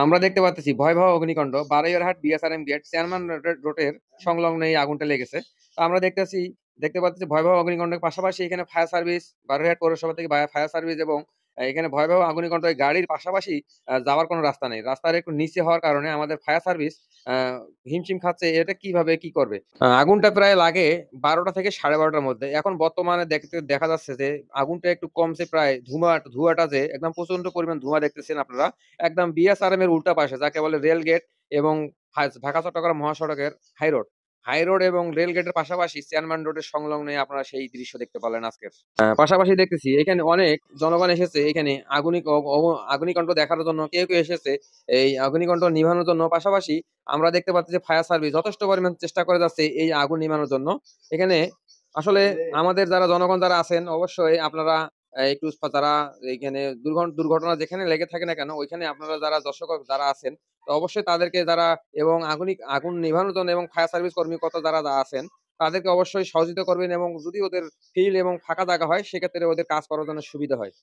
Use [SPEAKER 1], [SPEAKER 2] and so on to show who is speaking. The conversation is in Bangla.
[SPEAKER 1] আমরা দেখতে পাচ্ছি ভয়াবহ অগ্নিকাণ্ড বারৈয়ারহাট বিএসআরএম গেট চেয়ারম্যান রোডের সংলগ্ন এই আগুনটা লেগেছে। তো আমরা দেখতে পাচ্ছি ভয়াবহ অগ্নিকাণ্ডের পাশাপাশি এখানে ফায়ার সার্ভিস বারৈয়ারহাট পৌরসভা থেকে ফায়ার সার্ভিস এবং এখানে ভয়াবহ অগ্নিকাণ্ড এই গাড়ির পাশাপাশি যাওয়ার কোনো রাস্তা নেই। রাস্তার একটু নিচে হওয়ার কারণে আমাদের ফায়ার সার্ভিস হিমশিম খাচ্ছে এটা কিভাবে কি করবে। আগুনটা প্রায় লাগে 12টা থেকে 12:30টার মধ্যে। এখন বর্তমানে দেখা যাচ্ছে যে আগুনটা একটু কমছে, প্রায় ধোঁয়াটা যে একদম প্রচন্ড পরিমাণ ধোঁয়া দেখতেছেন আপনারা। একদম বিএসআরএম এর উল্টা পাশে যাকে বলে রেল গেট এবং ঢাকা চট্টগ্রাম মহাসড়কের হাই রোড। হাই রোড এবং রেল গেটের পাশাপাশি চেয়ারম্যান রোডের সংলগ্নে আপনারা সেই দৃশ্য দেখতে পারলেন আজকের। পাশাপাশি দেখতেছি এখানে অনেক জনগণ এসেছে এখানে অগ্নিকাণ্ড দেখার জন্য। কেউ এসেছে এই অগ্নিকাণ্ড নিভানোর জন্য। পাশাপাশি আমরা দেখতে পাচ্ছি যে ফায়ার সার্ভিস যথেষ্ট পরিমাণ চেষ্টা করে যাচ্ছে এই আগুন নিভানোর জন্য। এখানে আসলে আমাদের যারা জনগণ যারা আছেন অবশ্যই আপনারা একটু যারা এইখানে দুর্ঘটনা যেখানে লেগে থাকে না কেন ওইখানে আপনারা যারা দর্শক যারা আছেন, তো অবশ্যই তাদেরকে যারা এবং আগুন নিভানোর জন্য এবং ফায়ার সার্ভিস কর্মকর্তা যারা আছেন তাদেরকে অবশ্যই সহযোগিতা করবেন এবং যদি ওদের ফিল্ড এবং ফাঁকা জায়গা হয় সেক্ষেত্রে ওদের কাজ করার জন্য সুবিধা হয়।